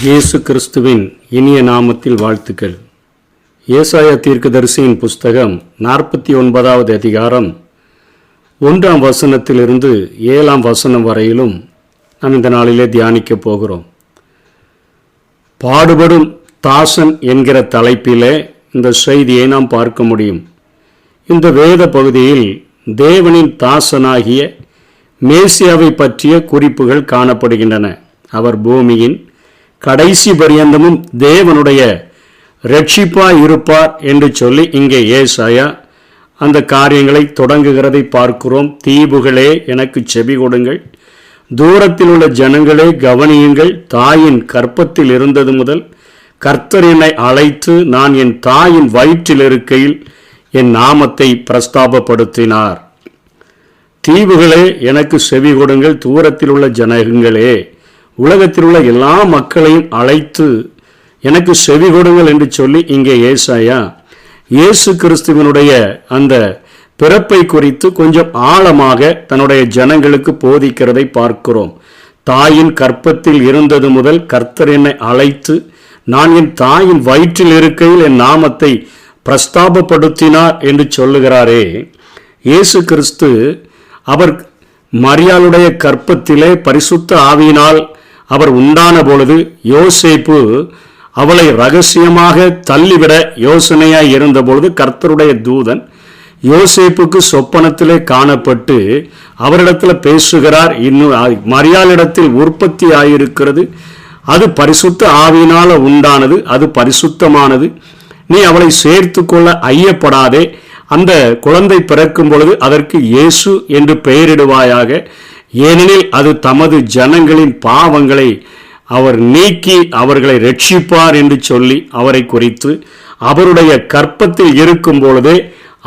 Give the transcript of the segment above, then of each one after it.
இயேசு கிறிஸ்துவின் இனிய நாமத்தில் வாழ்த்துக்கள். ஏசாயா தீர்க்கதரிசியின் புஸ்தகம் 49வது அதிகாரம் 1ஆம் வசனத்திலிருந்து 7ஆம் வசனம் வரையிலும் நாம் இந்த நாளிலே தியானிக்கப் போகிறோம். பாடுபடும் தாசன் என்கிற தலைப்பிலே இந்த செய்தியை நாம் பார்க்க முடியும். இந்த வேத பகுதியில் தேவனின் தாசனாகிய மேசியாவை பற்றிய குறிப்புகள் காணப்படுகின்றன. அவர் பூமியின் கடைசி பரியந்தமும் தேவனுடைய இரட்சிப்பாய் இருப்பார் என்று சொல்லி இங்கே ஏசாயா அந்த காரியங்களை தொடங்குகிறதை பார்க்கிறோம். தீவுகளே எனக்கு செவி கொடுங்கள், தூரத்தில் உள்ள ஜனங்களே கவனியுங்கள். தாயின் கற்பத்தில் இருந்தது முதல் கர்த்தர் என்னை அழைத்து நான் என் தாயின் வயிற்றில் இருக்கையில் என் நாமத்தை பிரஸ்தாபப்படுத்தினார். தீவுகளே எனக்கு செவி கொடுங்கள், தூரத்தில் உள்ள ஜனங்களே, உலகத்தில் உள்ள எல்லா மக்களையும் அழைத்து எனக்கு செவி கொடுங்கள் என்று சொல்லி இங்கே ஏசாயா இயேசு கிறிஸ்துவினுடைய அந்த பிறப்பை குறித்து கொஞ்சம் ஆழமாக தன்னுடைய ஜனங்களுக்கு போதிக்கிறதை பார்க்கிறோம். தாயின் கற்பத்தில் இருந்தது முதல் கர்த்தர் என்னை அழைத்து நான் என் தாயின் வயிற்றில் இருக்கையில் என் நாமத்தை பிரஸ்தாபப்படுத்தினார் என்று சொல்லுகிறாரே. இயேசு கிறிஸ்து அவர் மரியாளுடைய கற்பத்திலே பரிசுத்த ஆவியினால் அவர் உண்டான பொழுது யோசேப்பு அவளை ரகசியமாக தள்ளிவிட யோசனையாய் இருந்தபொழுது கர்த்தருடைய தூதன் யோசேப்புக்கு சொப்பனத்திலே காணப்பட்டு அவரிடத்தில் பேசுகிறார். இன்னும் மரியாளிடத்தில் உற்பத்தி ஆயிருக்கிறது, அது பரிசுத்த ஆவியினால உண்டானது, அது பரிசுத்தமானது, நீ அவளை சேர்த்து கொள்ள ஐயப்படாதே. அந்த குழந்தை பிறக்கும் பொழுது அதற்கு இயேசு என்று பெயரிடுவாயாக, ஏனெனில் அது தமது ஜனங்களின் பாவங்களை அவர் நீக்கி அவர்களை ரட்சிப்பார் என்று சொல்லி அவரை குறித்து அவருடைய கற்பத்தில் இருக்கும் பொழுதே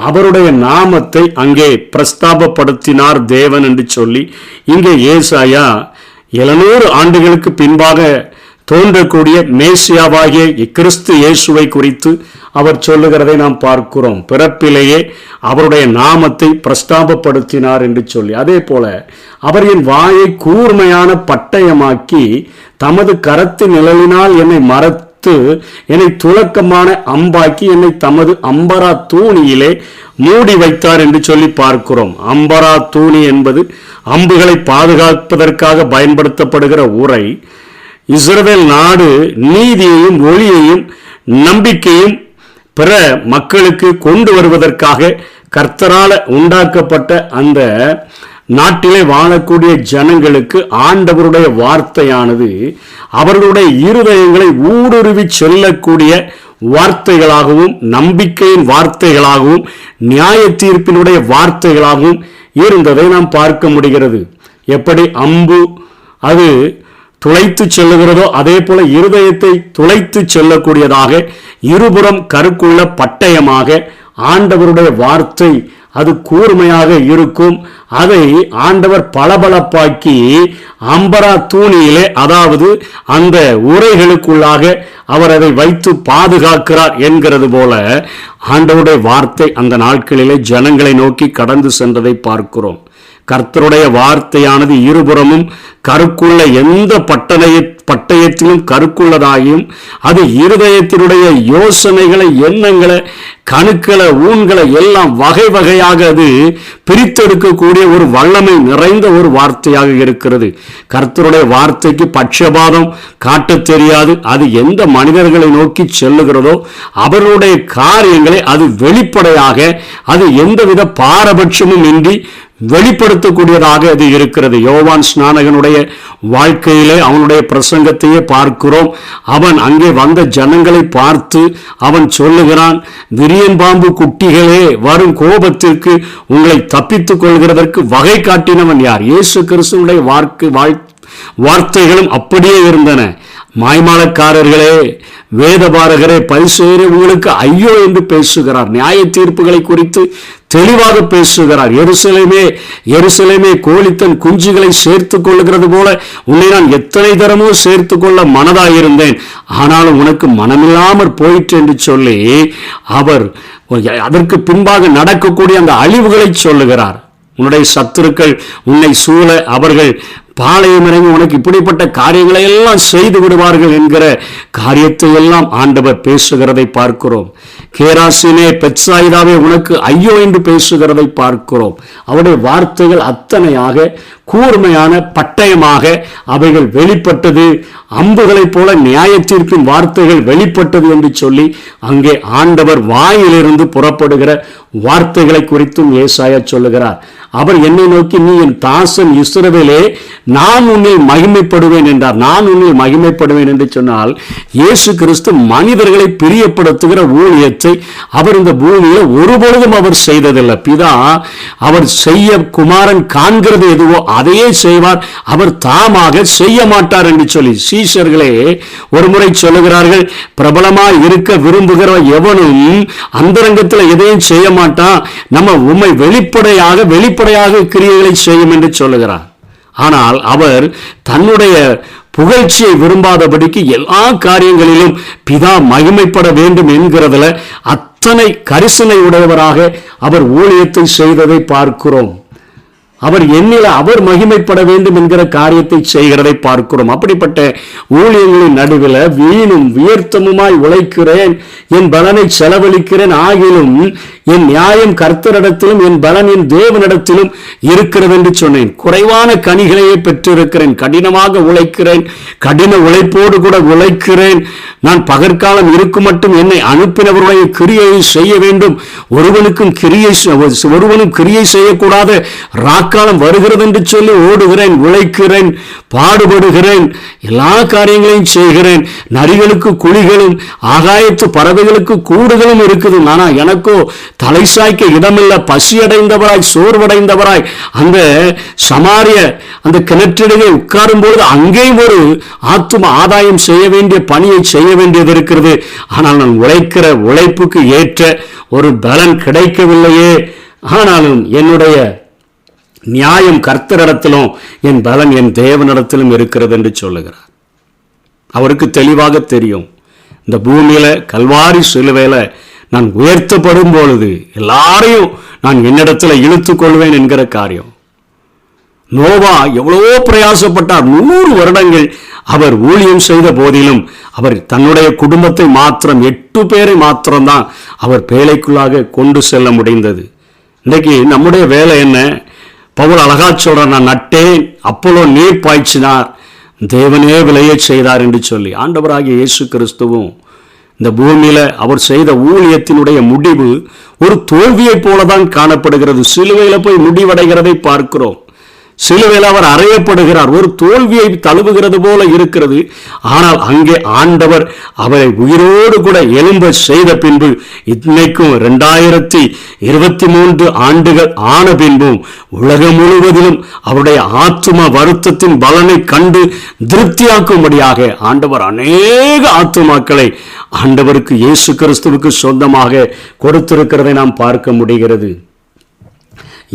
அவருடைய நாமத்தை அங்கே பிரஸ்தாபப்படுத்தினார் தேவன் என்று சொல்லி இங்கே ஏசாயா 700 ஆண்டுகளுக்கு பின்பாக தோன்றக்கூடிய மேசியாவாகிய கிறிஸ்து இயேசுவை குறித்து அவர் சொல்லுகிறதை நாம் பார்க்கிறோம். பிறப்பிலேயே அவருடைய நாமத்தை பிரஸ்தாபப்படுத்தினார் என்று சொல்லி, அதே போல அவர் என் வாயை கூர்மையான பட்டயமாக்கி தமது கரத்து நிழலினால் என்னை மறைத்து என்னை துலக்கமான அம்பாக்கி என்னை தமது அம்பரா தூணியிலே மூடி வைத்தார் என்று சொல்லி பார்க்கிறோம். அம்பரா தூணி என்பது அம்புகளை பாதுகாப்பதற்காக பயன்படுத்தப்படுகிற உரை. இஸ்ரவேல் நாடு நீதியையும் ஒளியையும் நம்பிக்கையும் பிற மக்களுக்கு கொண்டு வருவதற்காக கர்த்தரால் உண்டாக்கப்பட்ட அந்த நாட்டிலே வாழக்கூடிய ஜனங்களுக்கு ஆண்டவருடைய வார்த்தையானது அவர்களுடைய இருதயங்களை ஊடுருவி செல்லக்கூடிய வார்த்தைகளாகவும் நம்பிக்கையின் வார்த்தைகளாகவும் நியாய தீர்ப்பினுடைய வார்த்தைகளாகவும் இருந்ததை நாம் பார்க்க முடிகிறது. எப்படி அம்பு அது துளைத்து செல்லுகிறதோ அதே போல இருதயத்தை துளைத்து செல்லக்கூடியதாக இருபுறம் கருக்குள்ள பட்டயமாக ஆண்டவருடைய வார்த்தை அது கூர்மையாக இருக்கும். அதை ஆண்டவர் பளபளப்பாக்கி அம்பரா தூணியிலே, அதாவது அந்த உரைகளுக்குள்ளாக அவர் அதை வைத்து பாதுகாக்கிறார் என்கிறது போல ஆண்டவருடைய வார்த்தை அந்த நாட்களிலே ஜனங்களை நோக்கி கடந்து சென்றதை பார்க்கிறோம். கர்த்தருடைய வார்த்தையானது இருபுறமும் கருக்குள்ள எந்த பட்டயத்திலும் கருக்குள்ளதாகியும் அது இருதயத்தினுடைய யோசனைகளை, எண்ணங்களை, கணுக்களை, ஊன்களை எல்லாம் வகை வகையாக அது பிரித்தெடுக்கக்கூடிய ஒரு வல்லமை நிறைந்த ஒரு வார்த்தையாக இருக்கிறது. கர்த்தருடைய வார்த்தைக்கு பட்சபாதம் காட்ட தெரியாது. அது எந்த மனிதர்களை நோக்கி செல்லுகிறதோ அவர்களுடைய காரியங்களை அது வெளிப்படையாக, அது எந்தவித பாரபட்சமும் இன்றி வெளிப்படுத்தக்கூடியதாக அது இருக்கிறது. யோவான் ஸ்நானகனுடைய வாழ்க்கையிலே அவனுடைய பிரசங்கத்தையே பார்க்கிறோம். அவன் அங்கே வந்த ஜனங்களை பார்த்து அவன் சொல்லுகிறான், விரியன் பாம்பு குட்டிகளே, வரும் கோபத்திற்கு உங்களை தப்பித்துக் கொள்கிறதற்கு வகை காட்டினவன் யார்? இயேசு கிறிஸ்துவுடைய வார்த்தைகளும் அப்படியே இருந்தன. மாய்மாலக்காரர்களே, வேதபாரகரே, பரிசேயரே, உங்களுக்கு ஐயோ என்று பேசுகிறார். நியாய தீர்ப்புகளை குறித்து தெளிவாக பேசுகிறார். எருசலேமே, எருசலேமே, கோழித்தன் குஞ்சுகளை சேர்த்து கொள்ளுகிறது போல உன்னை நான் எத்தனை தரமோ சேர்த்து கொள்ள மனதாயிருந்தேன், ஆனாலும் உனக்கு மனமில்லாமற் போயிற்று என்று சொல்லி அவர் அதற்கு பின்பாக நடக்கக்கூடிய அந்த அழிவுகளை சொல்லுகிறார். உன்னுடைய சத்துருக்கள் உன்னை சூழ அவர்கள் பாளையம் இறங்கி உனக்கு இப்படிப்பட்ட காரியங்களை எல்லாம் செய்து விடுவார்கள் என்கிற காரியத்தை எல்லாம் ஆண்டவர் பேசுகிறதை பார்க்கிறோம். கேராசினே, பெத்சாயிதாவே, உனக்கு ஐயோ என்று பேசுகிறதை பார்க்கிறோம். அவருடைய வார்த்தைகள் அத்தனையாக கூர்மையான பட்டயமாக அவைகள் வெளிப்பட்டது. அம்புகளைப் போல நியாய தீர்ப்பின் வார்த்தைகள் வெளிப்பட்டது என்று சொல்லி அங்கே ஆண்டவர் வாயிலிருந்து புறப்படுகிற வார்த்தைகளை குறித்தும் ஏசாயா சொல்லுகிறார். அவர் என்னை நோக்கி, நீ என் தாசன் இஸ்ரவேலே, நான் உன்னில் மகிமைப்படுவேன் என்றார். நான் உன்னில் மகிமைப்படுவேன் என்று சொன்னால், இயேசு கிறிஸ்து மனிதர்களை பிரியப்படுத்துகிற ஊழியத்தை அவர் இந்த பூமியில் ஒருபொழுதும் அவர் செய்ததில்லை. பிதா அவர் செய்ய குமாரன் காண்கிறது எதுவோ அதையே செய்வார், அவர் தாமாக செய்ய மாட்டார் என்று சொல்லி சீஷர்களே ஒரு முறை சொல்லுகிறார்கள், பிரபலமாய் இருக்க விரும்புகிற எவனும் அந்தரங்கத்தில் எதையும் செய்ய மாட்டான், நம்ம உண்மை வெளிப்படையாக கிரியைகளை செய்யும் என்று சொல்லுகிறார். ஆனால் அவர் தன்னுடைய புகழ்ச்சியை விரும்பாதபடிக்கு எல்லா காரியங்களிலும் பிதா மகிமைப்பட வேண்டும் என்கிறதுல அத்தனை கரிசனை உடையவராக அவர் ஊழியத்தை செய்ததை பார்க்கிறோம். அவர் என்னில் அவர் மகிமைப்பட வேண்டும் என்கிற காரியத்தை செய்கிறதை பார்க்கிறோம். அப்படிப்பட்ட ஊழியர்களின் நடுவில் வீணும் வியர்த்தமுமாய் உழைக்கிறேன், என் பலனை செலவழிக்கிறேன், ஆகிலும் என் நியாயம் கர்த்தரிடத்திலும் என் பலன் என் தேவனிடத்திலும் இருக்கிறது என்று சொன்னேன். குறைவான கனிகளையே பெற்றிருக்கிறேன், கடினமாக உழைக்கிறேன், கடின உழைப்போடு கூட உழைக்கிறேன். நான் பகற்காலம் இருக்கும் மட்டும் என்னை அனுப்பினவருடைய கிரியை செய்ய வேண்டும், ஒருவனும் கிரியை செய்யக்கூடாத ராக்காலம் வருகிறது என்று சொல்லி ஓடுகிறேன், உழைக்கிறேன், பாடுபடுகிறேன், எல்லா காரியங்களையும் செய்கிறேன். நரிகளுக்கு குழிகளும் ஆகாயத்து பறவைகளுக்கு கூடுகளும் இருக்குது, ஆனா எனக்கோ தலை சாய்க்க இடமில்ல. பசியடைந்தவராய் சோர்வடைந்தவராய் அந்த சமாரிய அந்த கிணற்றிடையே உட்காரும் பொழுது அங்கேயும் ஒரு ஆத்தும ஆதாயம் செய்ய வேண்டிய பணியை செய்ய வேண்டியது இருக்கிறது. ஆனால் நான் உழைக்கிற உழைப்புக்கு ஏற்ற ஒரு பலன் கிடைக்கவில்லையே. ஆனாலும் என்னுடைய நியாயம் கர்த்தரிடத்திலும் என் பலன் என் தேவனிடத்திலும் இருக்கிறது என்று சொல்லுகிறார். அவருக்கு தெளிவாக தெரியும், இந்த பூமியில கல்வாரி சிலுவையில நான் உயர்த்தப்படும் பொழுது எல்லாரையும் நான் என்னிடத்தில் இழுத்துக் கொள்வேன் என்கிற காரியம். நோவா எவ்வளவோ பிரயாசப்பட்டார். 100 வருடங்கள் அவர் ஊழியம் செய்த போதிலும் அவர் தன்னுடைய குடும்பத்தை மாத்திரம் 8 பேரை மாத்திரம்தான் அவர் பேழைக்குள்ளாக கொண்டு செல்ல முடிந்தது. இன்னைக்கு நம்முடைய வேலை என்ன? பவுல் அழகா சொல்றார், நான் நட்டேன், அப்போலோ நீர் பாய்ச்சினார், தேவனே விளைய செய்தார் என்று சொல்லி. ஆண்டவராகிய இயேசு கிறிஸ்துவும் இந்த பூமியில அவர் செய்த ஊழியத்தினுடைய முடிவு ஒரு தோல்வியை போலதான் காணப்படுகிறது. சிலுவையில போய் முடிவடைகிறதை பார்க்கிறோம். சிலுவையில் அவர் அறையப்படுகிறார், ஒரு தோல்வியை தழுவுகிறது போல இருக்கிறது. ஆனால் அங்கே ஆண்டவர் அவரை உயிரோடு கூட எழும்ப செய்த பின்பு, இன்னைக்கும் 2023 ஆண்டுகள் ஆன பின்பும் உலகம் முழுவதிலும் அவருடைய ஆத்தும வருத்தத்தின் பலனை கண்டு திருப்தியாக்கும்படியாக ஆண்டவர் அநேக ஆத்துமாக்களை ஆண்டவருக்கு இயேசு கிறிஸ்துவுக்கு சொந்தமாக கொடுத்திருக்கிறதை நாம் பார்க்க முடிகிறது.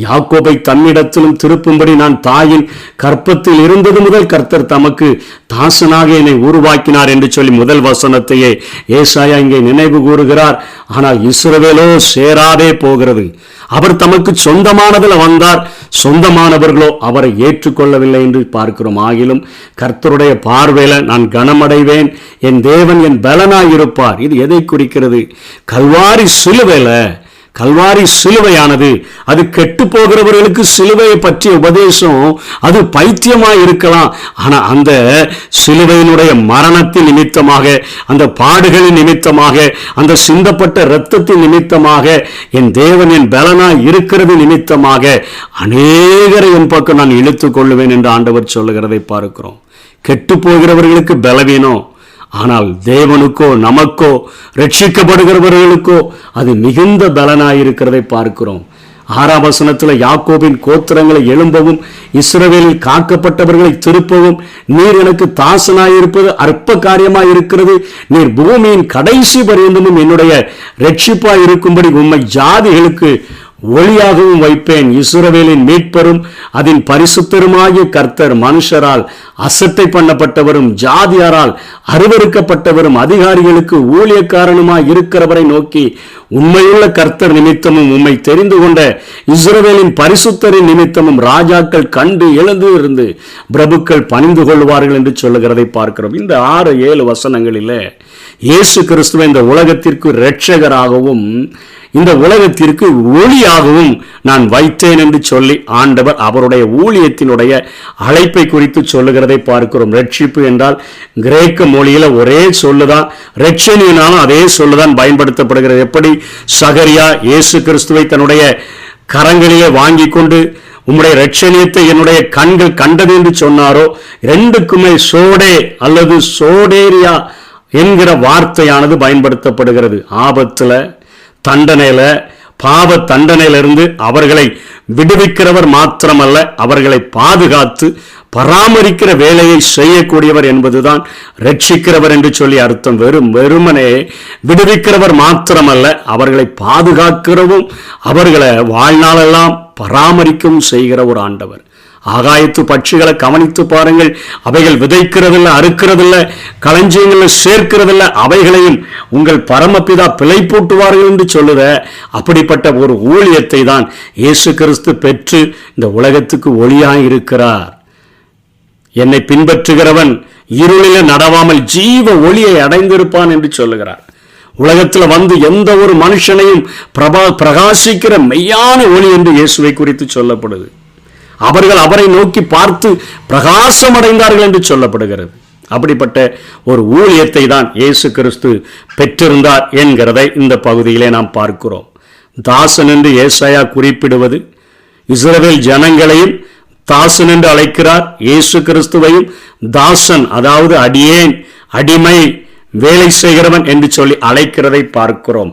யாக்கோபை தன்னிடத்திலும் திருப்பும்படி நான் தாயின் கற்பத்தில் இருந்தது முதல் கர்த்தர் தமக்கு தாசனாக என்னை உருவாக்கினார் என்று சொல்லி முதல் வசனத்தையே ஏசாயா இங்கே நினைவு கூறுகிறார். ஆனால் இஸ்ரவேலோ சேராதே போகிறது. அவர் தமக்கு சொந்தமானதில் வந்தார், சொந்தமானவர்களோ அவரை ஏற்றுக்கொள்ளவில்லை என்று பார்க்கிறோம். ஆகிலும் கர்த்தருடைய பார்வையில நான் கனமடைவேன், என் தேவன் என் பலனாயிருப்பார். இது எதை குறிக்கிறது? கல்வாரி சிலுவையானது அது கெட்டு போகிறவர்களுக்கு சிலுவையை பற்றிய உபதேசம் அது பைத்தியமாய் இருக்கலாம். ஆனா அந்த சிலுவையினுடைய மரணத்தின் நிமித்தமாக, அந்த பாடுகளின் நிமித்தமாக, அந்த சிந்தப்பட்ட இரத்தத்தின் நிமித்தமாக, என் தேவன் என் பலனாய் இருக்கிறது நிமித்தமாக அநேகரை என் பக்கம் நான் இழுத்துக் கொள்ளுவேன் என்று ஆண்டவர் சொல்லுகிறதை பார்க்கிறோம். கெட்டு போகிறவர்களுக்கு பலவீனம், ஆனால் தேவனுக்கோ நமக்கோ ரட்சிக்கப்படுகிறவர்களுக்கோ அது மிகுந்த பலனாயிருக்கிறதை பார்க்கிறோம். 6ஆம் வசனத்தில் யாக்கோபின் கோத்திரங்களை எழும்பவும் இஸ்ரவேலில் காக்கப்பட்டவர்களை திருப்பவும் நீர் எனக்கு தாசனாயிருப்பது அற்ப காரியமாயிருக்கிறது, நீர் பூமியின் கடைசி பரியந்தமும் என்னுடைய ரட்சிப்பாய் இருக்கும்படி உம்மை ஜாதிகளுக்கு ஒளியாகவும் வைப்பேன். இஸ்ரவேலின் மீட்பரும் அதன் பரிசுத்தருமாகிய கர்த்தர் மனுஷரால் அசட்டை பண்ணப்பட்டவரும் ஜாதியாரால் அருவருக்கப்பட்டவரும் அதிகாரிகளுக்கு ஊழியக்காரனுமாய் இருக்கிறவரை நோக்கி, உண்மையுள்ள கர்த்தர் நிமித்தமும் உம்மை தெரிந்து கொண்ட இஸ்ரவேலின் பரிசுத்தரின் நிமித்தமும் ராஜாக்கள் கண்டு எழுந்து இருந்து பிரபுக்கள் பணிந்து கொள்வார்கள் என்று சொல்லுகிறதை பார்க்கிறோம். இந்த 6-7 வசனங்களிலே இயேசு கிறிஸ்துவை இந்த உலகத்திற்கு இரட்சகராகவும் இந்த உலகத்திற்கு ஒளியாகவும் நான் வைத்தேன் என்று சொல்லி ஆண்டவர் அவருடைய ஊழியத்தினுடைய அழைப்பை குறித்து சொல்லுகிறதை பார்க்கிறோம். ரட்சிப்பு என்றால் கிரேக்க மொழியில ஒரே சொல்லுதான், ரட்சணியினாலும் அதே சொல்லுதான் பயன்படுத்தப்படுகிறது. எப்படி சகரியா இயேசு கிறிஸ்துவை தன்னுடைய கரங்களிலே வாங்கி கொண்டு உம்முடைய ரட்சணியத்தை என்னுடைய கண்கள் கண்டது என்று சொன்னாரோ, ரெண்டுக்குமே சோடே அல்லது சோடேரியா என்கிற வார்த்தையானது பயன்படுத்தப்படுகிறது. ஆபத்துல, தண்டனையில, பாவ தண்டனையிலிருந்து அவர்களை விடுவிக்கிறவர் மாத்திரமல்ல, அவர்களை பாதுகாத்து பராமரிக்கிற வேலையை செய்யக்கூடியவர் என்பதுதான் ரட்சிக்கிறவர் என்று சொல்லி அர்த்தம். வெறுமனே விடுவிக்கிறவர் மாத்திரமல்ல, அவர்களை பாதுகாக்கிறவும் அவர்களை வாழ்நாளெல்லாம் பராமரிக்கவும் செய்கிற ஒரு ஆண்டவர். ஆகாயத்து பட்சிகளை கவனித்து பாருங்கள். அவைகள் விதைக்கிறதில்ல, அறுக்கிறதில்ல, களஞ்சியங்களில் சேர்க்கிறதில்ல, அவைகளையும் உங்கள் பரமபிதா பிழை போட்டுவார்கள் என்று சொல்லுத அப்படிப்பட்ட ஒரு ஊழியத்தை தான் இயேசு கிறிஸ்து பெற்று இந்த உலகத்துக்கு ஒளியாய் இருக்கிறார். என்னை பின்பற்றுகிறவன் இருளில நடவாமல் ஜீவ ஒளியை அடைந்திருப்பான் என்று சொல்லுகிறார். உலகத்தில் வந்து எந்த ஒரு மனுஷனையும் பிரகாசிக்கிற மெய்யான ஒளி என்று இயேசுவை குறித்து சொல்லப்படுது. அவர்கள் அவரை நோக்கி பார்த்து பிரகாசம் அடைந்தார்கள் என்று சொல்லப்படுகிறது. அப்படிப்பட்ட ஒரு ஊழியத்தை தான் இயேசு கிறிஸ்து பெற்றிருந்தார் என்கிறதை இந்த பகுதியிலே நாம் பார்க்கிறோம். தாசன் என்று ஏசாயா குறிப்பிடுவது இஸ்ரவேல் ஜனங்களையும் தாசன் என்று அழைக்கிறார். இயேசு கிறிஸ்துவையும் தாசன், அதாவது அடியேன், அடிமை, வேலை செய்கிறவன் என்று சொல்லி அழைக்கிறதை பார்க்கிறோம்.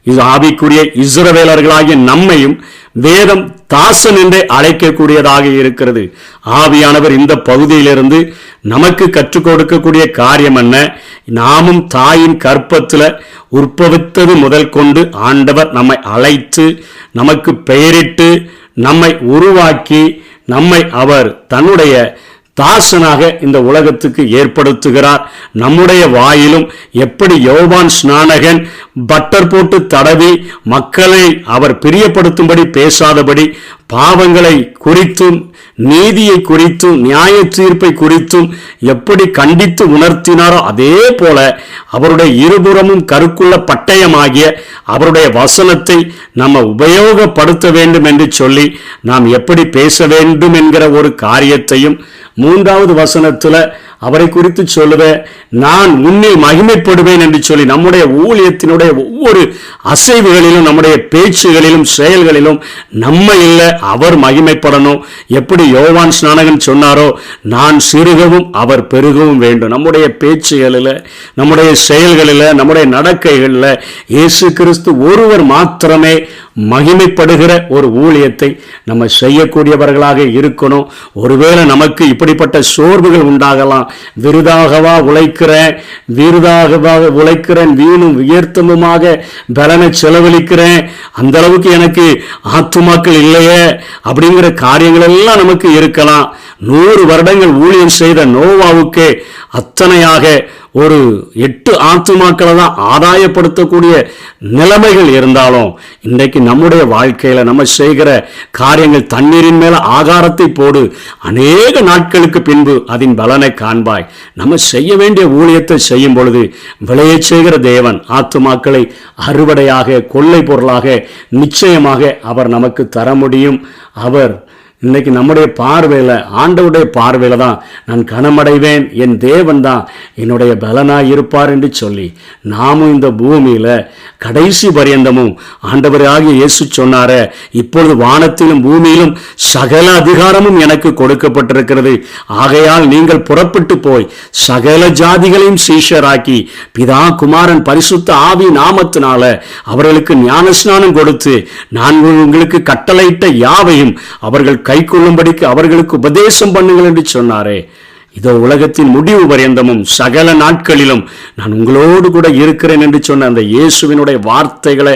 இது ஆவிக்குரிய இஸ்ரவேலர்களாகிய நம்மையும் வேதம் தாசன் என்றே அழைக்கக்கூடியதாக இருக்கிறது. ஆவியானவர் இந்த பகுதியிலிருந்து நமக்கு கற்றுக் கொடுக்கக்கூடிய காரியம் என்ன? நாமும் தாயின் கற்பத்தில் உற்பவித்தது முதல் கொண்டு ஆண்டவர் நம்மை அழைத்து, நமக்கு பெயரிட்டு, நம்மை உருவாக்கி, நம்மை அவர் தன்னுடைய தாசனாக இந்த உலகத்துக்கு ஏற்படுத்துகிறார். நம்முடைய வாயிலும் எப்படி யோவான் ஸ்நானகன் பட்டர் போட்டு தடவி மக்களை அவர் பிரியப்படுத்தும்படி பேசாதபடி பாவங்களை குறித்தும் நீதியை குறித்தும் நியாய தீர்ப்பை குறித்தும் எப்படி கண்டித்து உணர்த்தினாரோ, அதே போல அவருடைய இருபுறமும் கருக்குள்ள பட்டயமாகிய அவருடைய வசனத்தை நம்ம உபயோகப்படுத்த வேண்டும் என்று சொல்லி நாம் எப்படி பேச வேண்டும் என்கிற ஒரு காரியத்தையும் 3வது வசனத்துல அவரை குறித்து சொல்லுவ, நான் உன்னில் மகிமைப்படுவேன் என்று சொல்லி நம்முடைய ஊழியத்தினுடைய ஒவ்வொரு அசைவுகளிலும், நம்முடைய பேச்சுகளிலும், செயல்களிலும் நம்ம இல்லை, அவர் மகிமைப்படணும். எப்படி யோவான் ஸ்நானகன் சொன்னாரோ, நான் சிறுகவும் அவர் பெருகவும் வேண்டும். நம்முடைய பேச்சுகளில், நம்முடைய செயல்களில், நம்முடைய நடக்கைகளில் இயேசு கிறிஸ்து ஒருவர் மாத்திரமே மகிமைப்படுகிற ஒரு ஊழியத்தை நம்ம செய்யக்கூடியவர்களாக இருக்கணும். ஒருவேளை நமக்கு இப்படிப்பட்ட சோர்வுகள் உண்டாகலாம். விருதாகவா உழைக்கிறேன், வீணும் வியர்த்தமுமாக பலனை செலவழிக்கிறேன், அந்த அளவுக்கு எனக்கு ஆத்துமாக்கள் இல்லையே அப்படிங்கிற காரியங்கள் எல்லாம் நமக்கு இருக்கலாம். 100 வருடங்கள் ஊழியம் செய்த நோவாவுக்கே அத்தனையாக ஒரு 8 ஆத்துமாக்களை தான் ஆதாயப்படுத்தக்கூடிய நிலைமைகள் இருந்தாலும், இன்றைக்கு நம்முடைய வாழ்க்கையில நம்ம செய்கிற காரியங்கள் தண்ணீரின் மேல ஆகாரத்தை போடு, அநேக நாட்களுக்கு பின்பு அதன் பலனை காண்பாய். நம்ம செய்ய வேண்டிய ஊழியத்தை செய்யும் பொழுது விளைய செய்கிற தேவன் ஆத்துமாக்களை அறுவடையாக, கொள்ளை பொருளாக நிச்சயமாக அவர் நமக்கு தர முடியும். அவர் இன்னைக்கு நம்முடைய பார்வையில், ஆண்டவருடைய பார்வையில் தான் நான் கனமடைவேன், என் தேவன் தான் என்னுடைய பலனாய் இருப்பார் என்று சொல்லி நாமும் இந்த பூமியில் கடைசி பரியந்தமும் ஆண்டவராகிய இயேசு சொன்னார, இப்பொழுது வானத்திலும் பூமியிலும் சகல அதிகாரமும் எனக்கு கொடுக்கப்பட்டிருக்கிறது, ஆகையால் நீங்கள் புறப்பட்டு போய் சகல ஜாதிகளையும் சீஷராக்கி பிதா குமாரன் பரிசுத்த ஆவி நாமத்தினால அவர்களுக்கு ஞானஸ்நானம் கொடுத்து நான் உங்களுக்கு கட்டளையிட்ட யாவையும் அவர்கள் கை கொள்ளும்படிக்கு அவர்களுக்கு உபதேசம் பண்ணுங்கள் என்று சொன்னாரே. இதோ உலகத்தின் முடிவு பரியந்தமும் சகல நாட்களிலும் நான் உங்களோடு கூட இருக்கிறேன் என்று சொன்ன அந்த இயேசுவினுடைய வார்த்தைகளை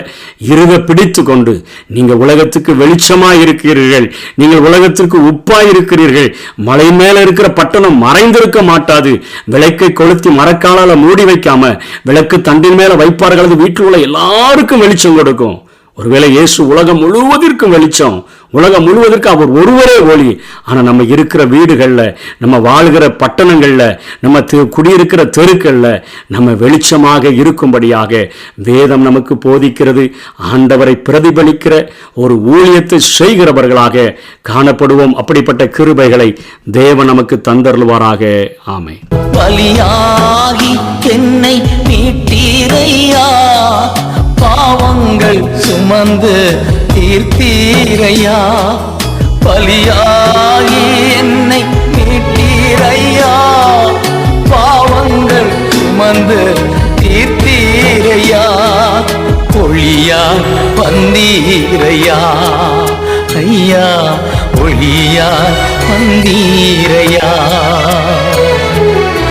இறுக பிடித்து கொண்டு நீங்கள் உலகத்துக்கு வெளிச்சமாய் இருக்கிறீர்கள், நீங்கள் உலகத்திற்கு உப்பாய் இருக்கிறீர்கள். மலை மேல இருக்கிற பட்டணம் மறைந்திருக்க மாட்டாது. விளக்கை கொளுத்தி மரக்காலால மூடி வைக்காம விளக்கு தண்டின் மேல வைப்பார்கள். அது வீட்டில் உள்ள எல்லாருக்கும் வெளிச்சம் கொடுக்கும். ஒருவேளை இயேசு உலகம் முழுவதற்கும் வெளிச்சம், உலகம் முழுவதற்கு அவர் ஒருவரே ஒளி. ஆனால் நம்ம இருக்கிற வீடுகளில், நம்ம வாழ்கிற பட்டணங்களில், நம்ம குடியிருக்கிற தெருக்களில் நம்ம வெளிச்சமாக இருக்கும்படியாக வேதம் நமக்கு போதிக்கிறது. ஆண்டவரை பிரதிபலிக்கிற ஒரு ஊழியத்தை செய்கிறவர்களாக காணப்படுவோம். அப்படிப்பட்ட கிருபைகளை தேவன் நமக்கு தந்தருள்வாராக. ஆமென். பலியாகி என்னை மீட்டீரையா, பாவங்கள் சுமந்து தீர்த்தீரையா. பலியாகி என்னை மீட்டீரையா, பாவங்கள் சுமந்து தீர்த்தீரையா. ஒளியா வந்தீரையா ஐயா, ஒளியா வந்தீரையா.